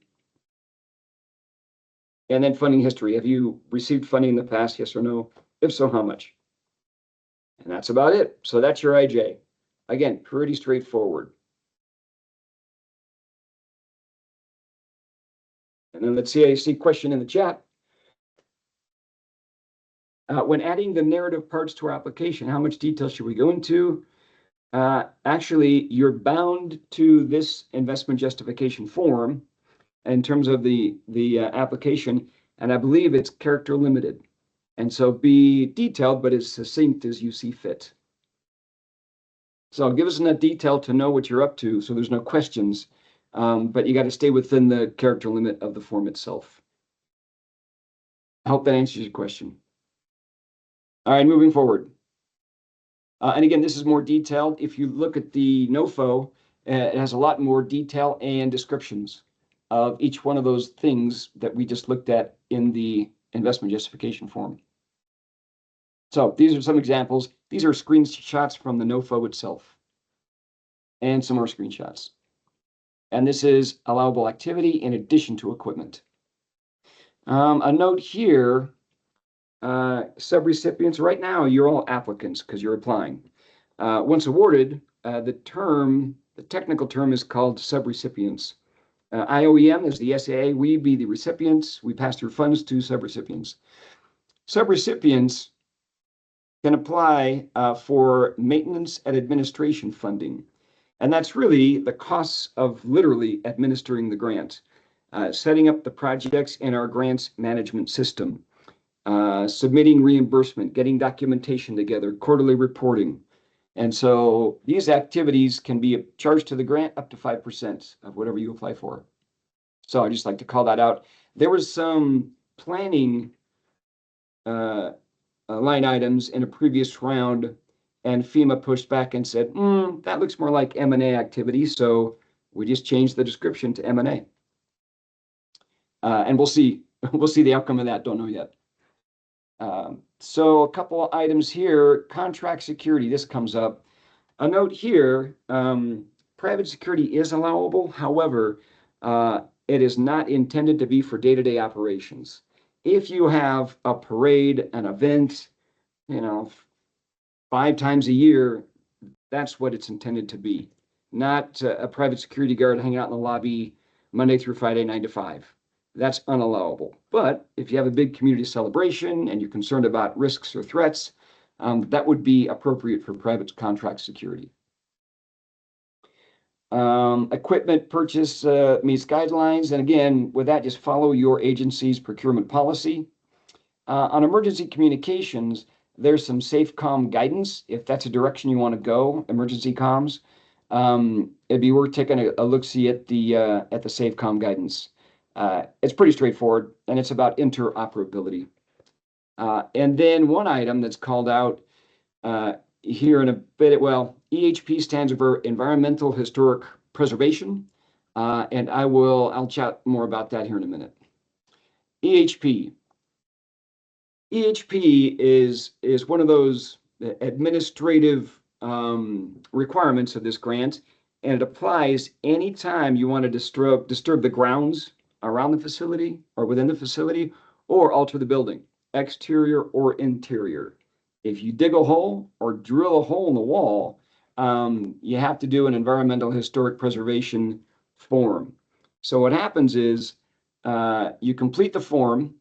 Speaker 1: And then funding history. Have you received funding in the past? Yes or no? If so, how much? And that's about it. So that's your IJ. Again, pretty straightforward. And then let's see, I see a question in the chat. When adding the narrative parts to our application, how much detail should we go into? Actually, you're bound to this investment justification form in terms of the application, and I believe it's character limited. And so be detailed, but as succinct as you see fit. So give us enough detail to know what you're up to, so there's no questions, but you got to stay within the character limit of the form itself. I hope that answers your question. All right, moving forward. And again, this is more detailed. If you look at the NOFO, it has a lot more detail and descriptions of each one of those things that we just looked at in the investment justification form. So these are some examples. These are screenshots from the NOFO itself and some more screenshots. And this is allowable activity in addition to equipment. A note here, subrecipients, right now you're all applicants because you're applying. Once awarded, the technical term is called subrecipients. IOEM is the SAA, we be the recipients, we pass through funds to subrecipients. Subrecipients can apply for maintenance and administration funding. And that's really the costs of literally administering the grant, setting up the projects in our grants management system, submitting reimbursement, getting documentation together, quarterly reporting. And so these activities can be charged to the grant up to 5% of whatever you apply for. So I just like to call that out. There was some planning line items in a previous round, and FEMA pushed back and said, that looks more like M&A activity. So we just changed the description to M&A. And we'll see the outcome of that. Don't know yet. So a couple of items here, contract security, this comes up. A note here, private security is allowable. However, it is not intended to be for day-to-day operations. If you have a parade, an event, 5 times a year, that's what it's intended to be. Not a private security guard hanging out in the lobby Monday through Friday, 9 to 5. That's unallowable. But if you have a big community celebration and you're concerned about risks or threats, that would be appropriate for private contract security. Equipment purchase meets guidelines. And again, with that, just follow your agency's procurement policy. On emergency communications, there's some SafeCom guidance. If that's a direction you want to go, emergency comms, it'd be worth taking a look-see at the SafeCom guidance. It's pretty straightforward, and it's about interoperability. And then one item that's called out here in a bit, well, EHP stands for Environmental Historic Preservation, and I'll chat more about that here in a minute. EHP. EHP is one of those administrative requirements of this grant, and it applies anytime you want to disturb the grounds around the facility or within the facility, or alter the building, exterior or interior. If you dig a hole or drill a hole in the wall, you have to do an environmental historic preservation form. So what happens is you complete the form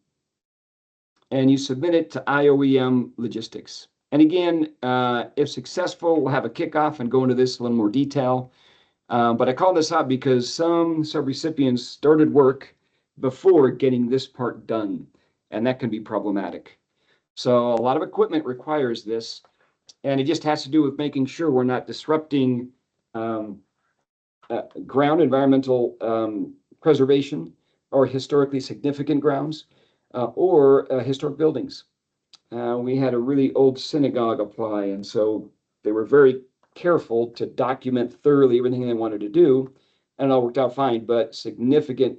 Speaker 1: and you submit it to IOEM logistics. And again, if successful, we'll have a kickoff and go into this in a little more detail. But I call this out because some subrecipients started work before getting this part done, and that can be problematic. So a lot of equipment requires this, and it just has to do with making sure we're not disrupting ground environmental preservation or historically significant grounds. or historic buildings. We had a really old synagogue apply, and so they were very careful to document thoroughly everything they wanted to do, and it all worked out fine, but significant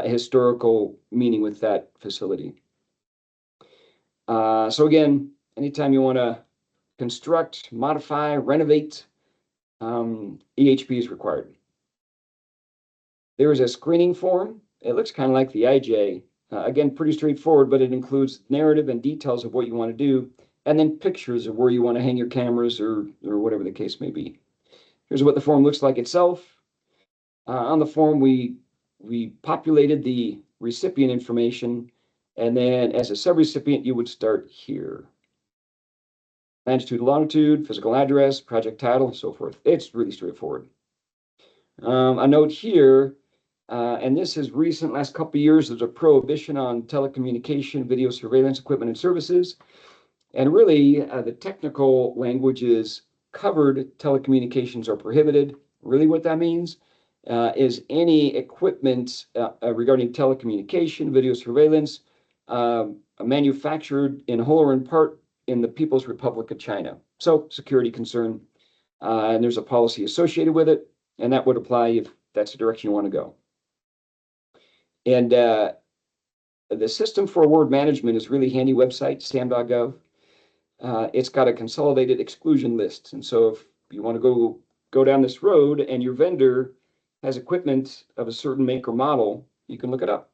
Speaker 1: historical meaning with that facility. So again, anytime you want to construct, modify, renovate, EHP is required. There is a screening form. It looks kind of like the IJ. Again, pretty straightforward, but it includes narrative and details of what you want to do, and then pictures of where you want to hang your cameras or whatever the case may be. Here's what the form looks like itself. On the form, we populated the recipient information, and then as a subrecipient, you would start here. Longitude, longitude, physical address, project title, and so forth. It's really straightforward. A note here, and this is recent, last couple of years, there's a prohibition on telecommunication, video surveillance equipment and services. And really, the technical language is covered telecommunications are prohibited. Really what that means is any equipment regarding telecommunication, video surveillance, manufactured in whole or in part in the People's Republic of China. So security concern, and there's a policy associated with it, and that would apply if that's the direction you want to go. And the system for award management is really handy website, sam.gov. It's got a consolidated exclusion list. And so if you want to go down this road and your vendor has equipment of a certain make or model, you can look it up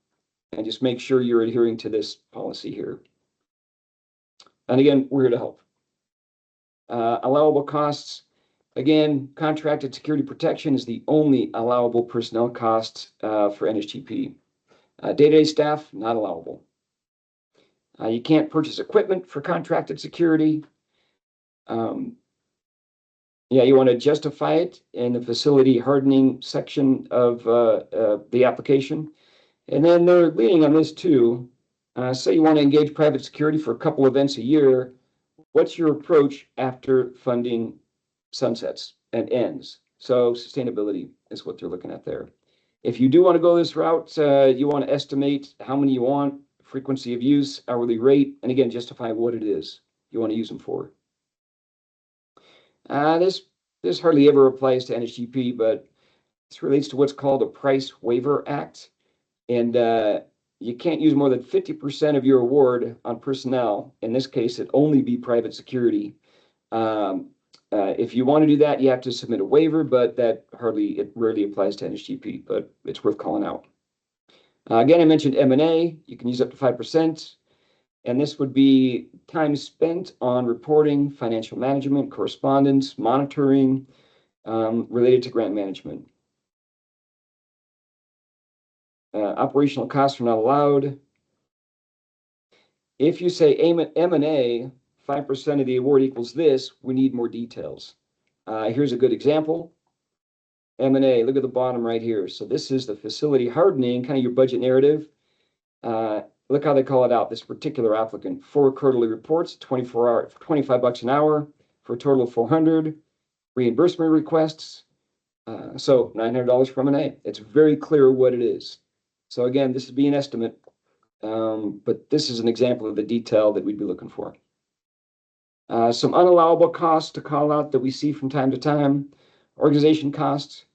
Speaker 1: and just make sure you're adhering to this policy here. And again, we're here to help. Allowable costs. Again, contracted security protection is the only allowable personnel cost for NSGP. Day-to-day staff, not allowable. You can't purchase equipment for contracted security. You want to justify it in the facility hardening section of the application. And then they're leaning on this too. Say you want to engage private security for a couple events a year. What's your approach after funding sunsets and ends? So sustainability is what they're looking at there. If you do want to go this route, you want to estimate how many you want, frequency of use, hourly rate, and again, justify what it is you want to use them for. This hardly ever applies to NSGP, but this relates to what's called a Price Waiver Act. And you can't use more than 50% of your award on personnel. In this case, it'd only be private security. If you want to do that, you have to submit a waiver, but it rarely applies to NSGP, but it's worth calling out. Again, I mentioned M&A. You can use up to 5%. And this would be time spent on reporting, financial management, correspondence, monitoring, related to grant management. Operational costs are not allowed. If you say M&A, 5% of the award equals this, we need more details. Here's a good example. M&A, look at the bottom right here. So this is the facility hardening, kind of your budget narrative. Look how they call it out, this particular applicant. 4 quarterly reports, 24 hours, $25 an hour for a total of 400. Reimbursement requests, so $900 for M&A. It's very clear what it is. So again, this would be an estimate, but this is an example of the detail that we'd be looking for. Some unallowable costs to call out that we see from time to time. Organization costs,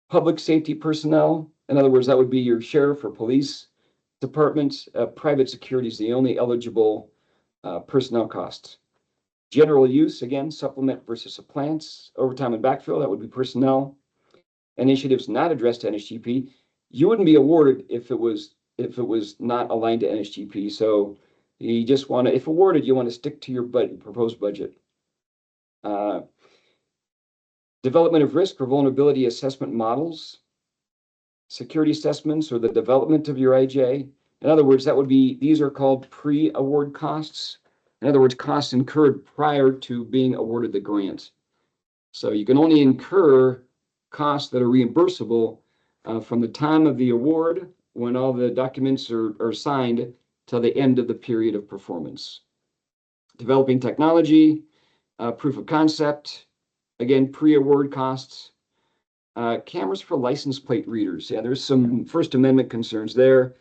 Speaker 1: public safety personnel. In other words, that would be your sheriff or police department. Private security is the only eligible personnel costs. General use, again, supplement versus supplants. Overtime and backfill, that would be personnel. Initiatives not addressed to NSGP. You wouldn't be awarded if it was not aligned to NSGP. So you just want to, if awarded, you want to stick to your proposed budget. Development of risk or vulnerability assessment models, security assessments, or the development of your IJ. In other words, these are called pre-award costs. In other words, costs incurred prior to being awarded the grant. So you can only incur costs that are reimbursable from the time of the award, when all the documents are signed, till the end of the period of performance. Developing technology, proof of concept, again, pre-award costs. Cameras for license plate readers. Yeah, there's some First Amendment concerns there.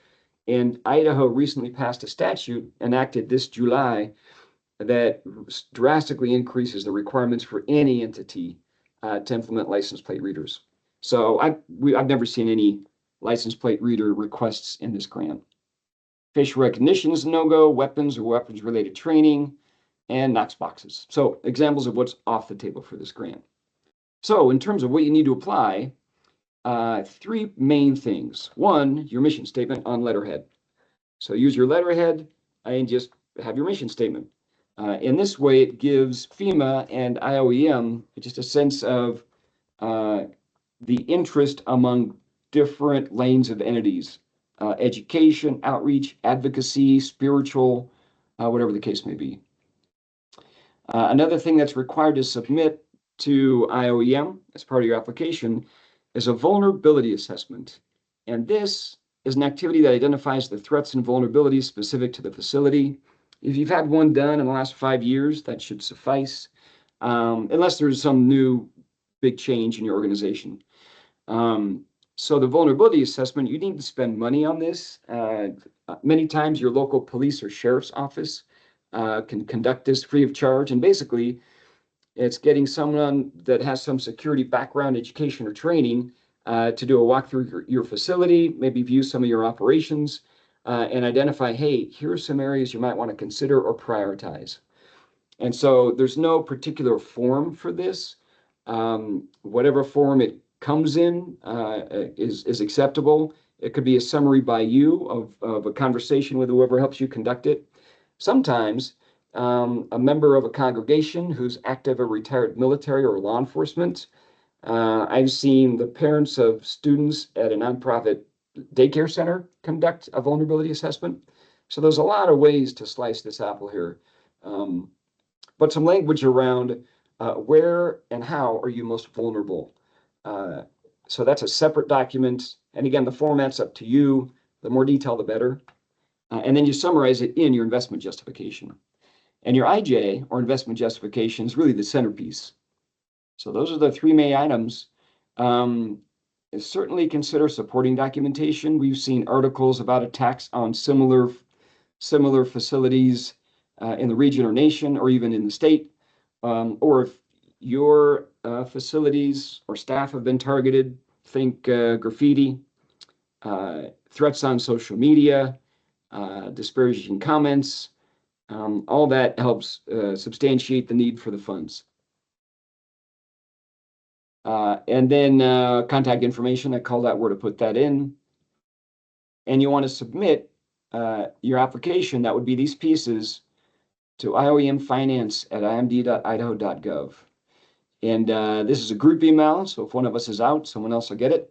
Speaker 1: And Idaho recently passed a statute enacted this July that drastically increases the requirements for any entity to implement license plate readers. So I've never seen any license plate reader requests in this grant. Facial recognition is a no-go, weapons or weapons-related training, and Knox boxes. So examples of what's off the table for this grant. So in terms of what you need to apply, three main things. One, your mission statement on letterhead. So use your letterhead and just have your mission statement. In this way, it gives FEMA and IOEM just a sense of the interest among different lanes of entities, education, outreach, advocacy, spiritual, whatever the case may be. Another thing that's required to submit to IOEM as part of your application is a vulnerability assessment. And this is an activity that identifies the threats and vulnerabilities specific to the facility. If you've had one done in the last 5 years, that should suffice, unless there's some new big change in your organization. So the vulnerability assessment, you need to spend money on this. Many times your local police or sheriff's office can conduct this free of charge. And basically, it's getting someone that has some security background, education, or training to do a walk through your facility, maybe view some of your operations, and identify, hey, here are some areas you might want to consider or prioritize. And so there's no particular form for this. Whatever form it comes in is acceptable. It could be a summary by you of a conversation with whoever helps you conduct it. Sometimes a member of a congregation who's active or retired military or law enforcement. I've seen the parents of students at a nonprofit daycare center conduct a vulnerability assessment. So there's a lot of ways to slice this apple here. But some language around where and how are you most vulnerable. So that's a separate document. And again, the format's up to you. The more detail, the better. And then you summarize it in your investment justification. And your IJ, or investment justification, is really the centerpiece. So those are the three main items. Certainly consider supporting documentation. We've seen articles about attacks on similar facilities in the region or nation, or even in the state. Or if your facilities or staff have been targeted, think graffiti, threats on social media, disparaging comments. All that helps substantiate the need for the funds. And then contact information, I called out where to put that in. And you want to submit your application, that would be these pieces, to ioemfinance@imd.idaho.gov. And this is a group email, so if one of us is out, someone else will get it.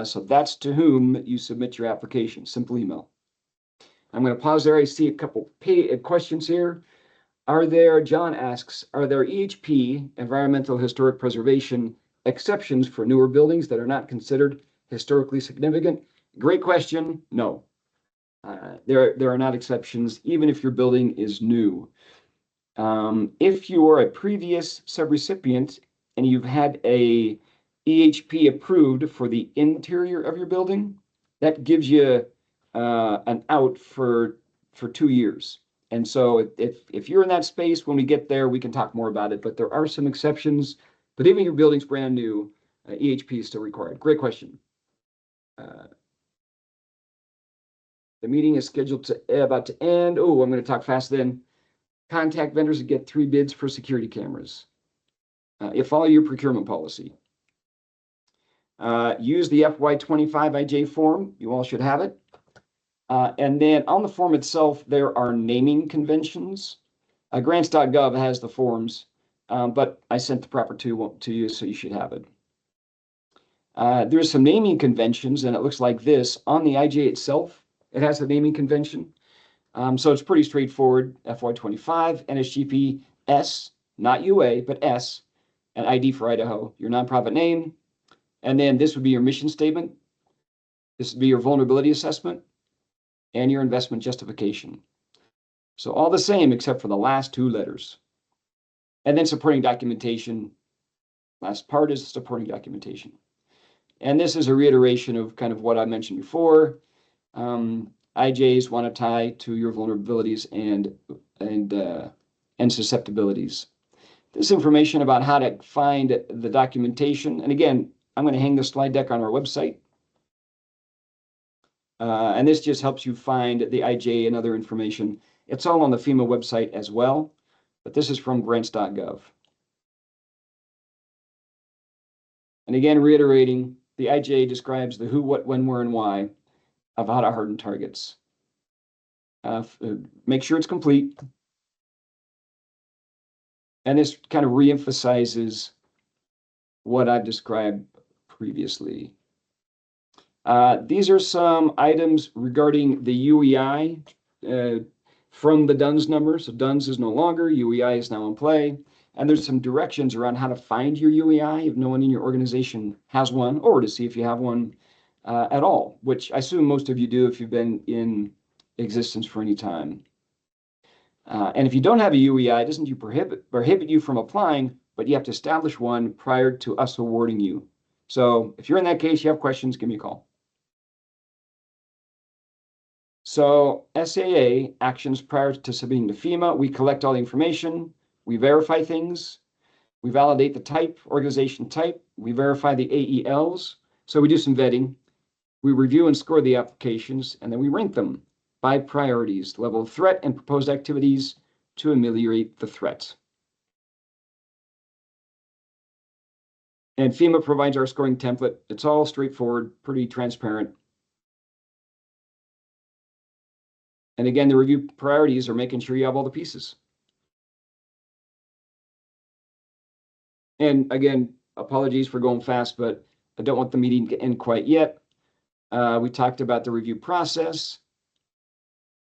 Speaker 1: So that's to whom you submit your application, simple email. I'm going to pause there. I see a couple questions here. John asks, are there EHP, environmental historic preservation, exceptions for newer buildings that are not considered historically significant? Great question. No, there are not exceptions, even if your building is new. If you are a previous subrecipient and you've had a EHP approved for the interior of your building, that gives you an out for 2 years. And so if you're in that space, when we get there, we can talk more about it. But there are some exceptions. But even your building's brand new, EHP is still required. Great question. The meeting is scheduled to about to end. Oh, I'm going to talk fast then. Contact vendors and get 3 bids for security cameras. You follow your procurement policy. Use the FY25 IJ form. You all should have it. And then on the form itself, there are naming conventions. Grants.gov has the forms, but I sent the proper to you, so you should have it. There's some naming conventions, and it looks like this. On the IJ itself, it has a naming convention. So it's pretty straightforward. FY25, NSGP, S, not UA, but S, and ID for Idaho, your nonprofit name. And then this would be your mission statement. This would be your vulnerability assessment and your investment justification. So all the same except for the last 2 letters. And then supporting documentation. Last part is supporting documentation. And this is a reiteration of kind of what I mentioned before. IJs want to tie to your vulnerabilities and susceptibilities. This information about how to find the documentation, and again, I'm going to hang the slide deck on our website. And this just helps you find the IJ and other information. It's all on the FEMA website as well, but this is from grants.gov. And again, reiterating, the IJ describes the who, what, when, where, and why of how to harden targets. Make sure it's complete. And this kind of reemphasizes what I've described previously. These are some items regarding the UEI from the DUNS number. So DUNS is no longer, UEI is now in play. And there's some directions around how to find your UEI if no one in your organization has one, or to see if you have one at all, which I assume most of you do if you've been in existence for any time. And if you don't have a UEI, it doesn't prohibit you from applying, but you have to establish one prior to us awarding you. So if you're in that case, you have questions, give me a call. So SAA, actions prior to submitting to FEMA, we collect all the information, we verify things, we validate the type, organization type, we verify the AELs, so we do some vetting, we review and score the applications, and then we rank them by priorities, level of threat, and proposed activities to ameliorate the threat. And FEMA provides our scoring template. It's all straightforward, pretty transparent. And again, the review priorities are making sure you have all the pieces. And again, apologies for going fast, but I don't want the meeting to end quite yet. We talked about the review process.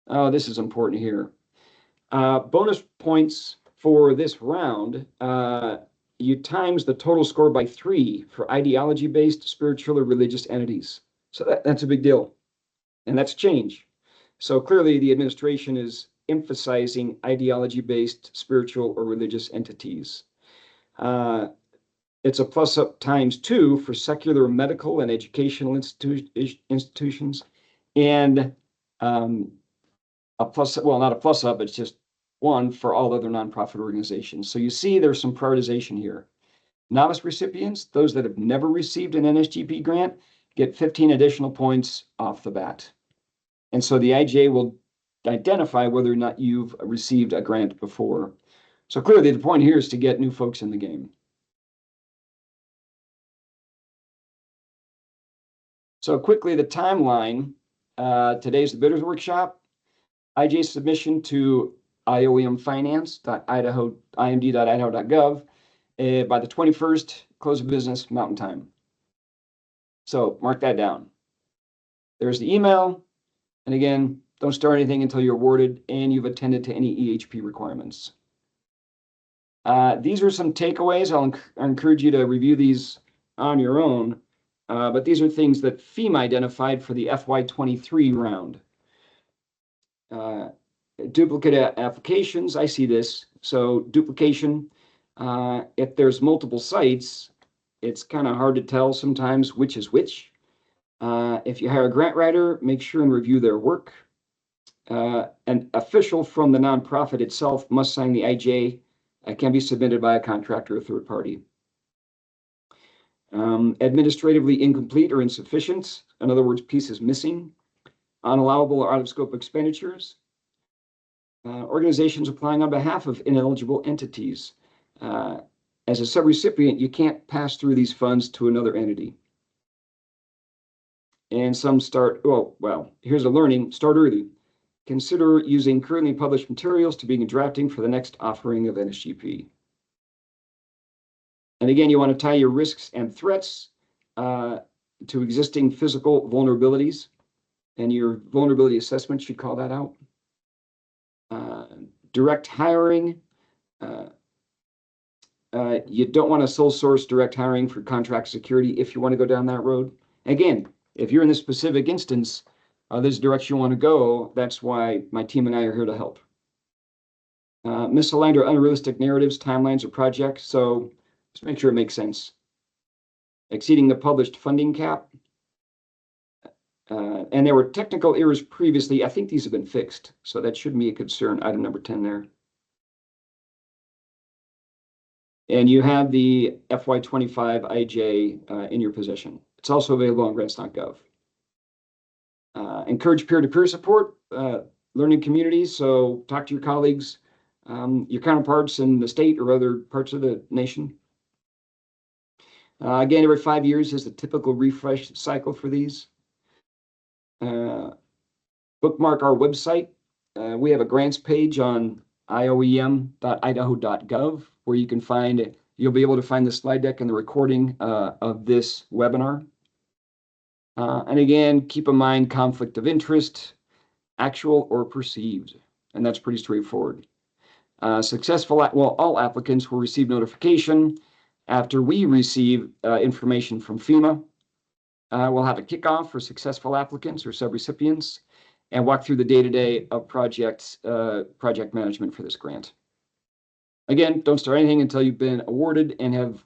Speaker 1: Oh, this is important here. Bonus points for this round. You times the total score by 3 for ideology-based, spiritual, or religious entities. So that's a big deal. And that's change. So clearly the administration is emphasizing ideology-based, spiritual, or religious entities. It's a plus up times 2 for secular, medical, and educational institutions. And a plus, well, not a plus up, it's just 1 for all other nonprofit organizations. So you see there's some prioritization here. Novice recipients, those that have never received an NSGP grant, get 15 additional points off the bat. And so the IJ will identify whether or not you've received a grant before. So clearly the point here is to get new folks in the game. So quickly, the timeline. Today's the bidders workshop. IJ submission to IOEMfinance.imd.idaho.gov by the 21st, close of business, Mountain Time. So mark that down. There's the email. And again, don't start anything until you're awarded and you've attended to any EHP requirements. These are some takeaways. I'll encourage you to review these on your own. But these are things that FEMA identified for the FY23 round. Duplicate applications, I see this. So duplication, if there's multiple sites, it's kind of hard to tell sometimes which is which. If you hire a grant writer, make sure and review their work. An official from the nonprofit itself must sign the IJ. It can be submitted by a contractor or third party. Administratively incomplete or insufficient, in other words, pieces missing. Unallowable or out-of-scope expenditures. Organizations applying on behalf of ineligible entities. As a subrecipient, you can't pass through these funds to another entity. And some start, well, here's a learning, start early. Consider using currently published materials to begin drafting for the next offering of NSGP. And again, you want to tie your risks and threats to existing physical vulnerabilities, and your vulnerability assessment should call that out. Direct hiring. You don't want to sole source direct hiring for contract security if you want to go down that road. Again, if you're in this specific instance, this direction you want to go, that's why my team and I are here to help. Misaligned or unrealistic narratives, timelines, or projects. So just make sure it makes sense. Exceeding the published funding cap. And there were technical errors previously. I think these have been fixed, so that shouldn't be a concern. Item number 10 there. And you have the FY25 IJ in your possession. It's also available on grants.gov. Encourage peer-to-peer support, learning communities. So talk to your colleagues, your counterparts in the state or other parts of the nation. Again, every 5 years is the typical refresh cycle for these. Bookmark our website. We have a grants page on ioem.idaho.gov where you can find, you'll be able to find the slide deck and the recording of this webinar. And again, keep in mind conflict of interest, actual or perceived, and that's pretty straightforward. All applicants will receive notification after we receive information from FEMA. We'll have a kickoff for successful applicants or subrecipients and walk through the day-to-day of project management for this grant. Again, don't start anything until you've been awarded and have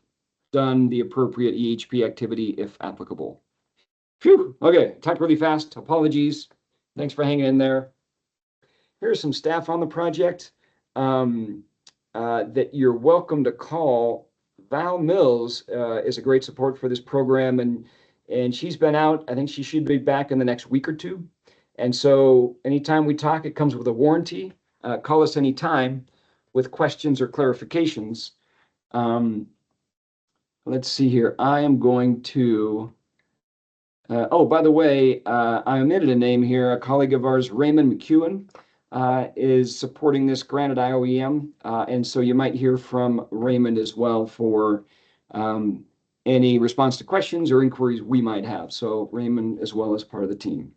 Speaker 1: done the appropriate EHP activity if applicable. Phew, okay, talked really fast. Apologies. Thanks for hanging in there. Here's some staff on the project that you're welcome to call. Val Mills is a great support for this program, and she's been out. I think she should be back in the next week or two. And so anytime we talk, it comes with a warranty. Call us anytime with questions or clarifications. Let's see here. I am going to, oh, by the way, I omitted a name here. A colleague of ours, Raymond McEwen, is supporting this grant at IOEM. And so you might hear from Raymond as well for any response to questions or inquiries we might have. So Raymond as well as part of the team.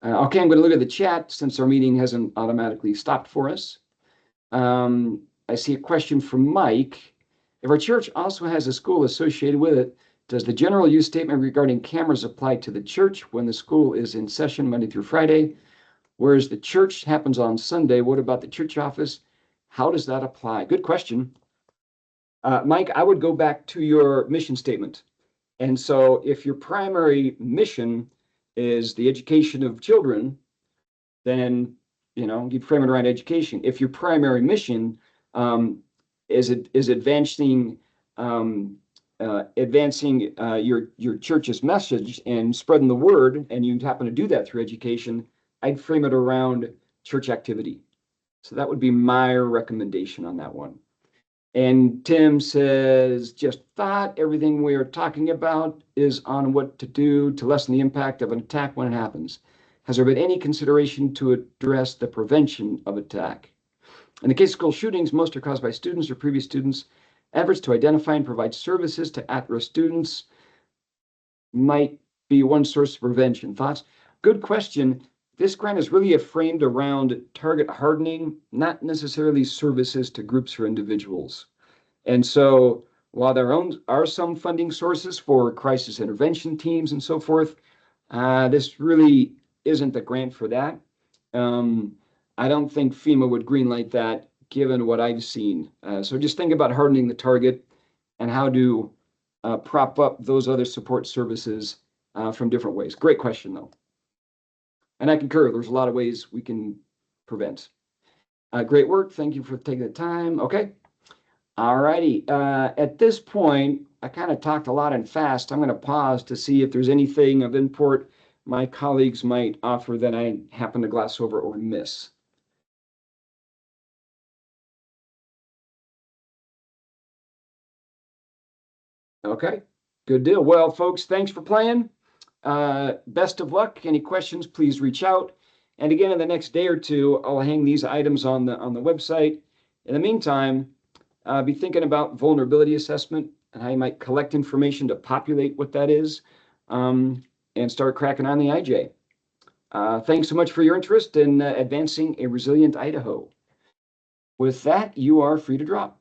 Speaker 1: Okay, I'm going to look at the chat since our meeting hasn't automatically stopped for us. I see a question from Mike. If our church also has a school associated with it, does the general use statement regarding cameras apply to the church when the school is in session Monday through Friday, whereas the church happens on Sunday? What about the church office? How does that apply? Good question. Mike, I would go back to your mission statement. And so if your primary mission is the education of children, then you'd frame it around education. If your primary mission is advancing your church's message and spreading the word, and you happen to do that through education, I'd frame it around church activity. So that would be my recommendation on that one. And Tim says, just thought everything we are talking about is on what to do to lessen the impact of an attack when it happens. Has there been any consideration to address the prevention of attack? In the case of school shootings, most are caused by students or previous students. Efforts to identify and provide services to at-risk students might be one source of prevention. Thoughts? Good question. This grant is really framed around target hardening, not necessarily services to groups or individuals. And so while there are some funding sources for crisis intervention teams and so forth, this really isn't the grant for that. I don't think FEMA would greenlight that given what I've seen. So just think about hardening the target and how to prop up those other support services from different ways. Great question, though. And I concur, there's a lot of ways we can prevent. Great work. Thank you for taking the time. Okay. All righty. At this point, I kind of talked a lot and fast. I'm going to pause to see if there's anything of import my colleagues might offer that I happen to gloss over or miss. Okay, good deal. Well, folks, thanks for playing. Best of luck. Any questions, please reach out. And again, in the next day or two, I'll hang these items on the website. In the meantime, be thinking about vulnerability assessment and how you might collect information to populate what that is, and start cracking on the IJ. Thanks so much for your interest in advancing a resilient Idaho. With that, you are free to drop.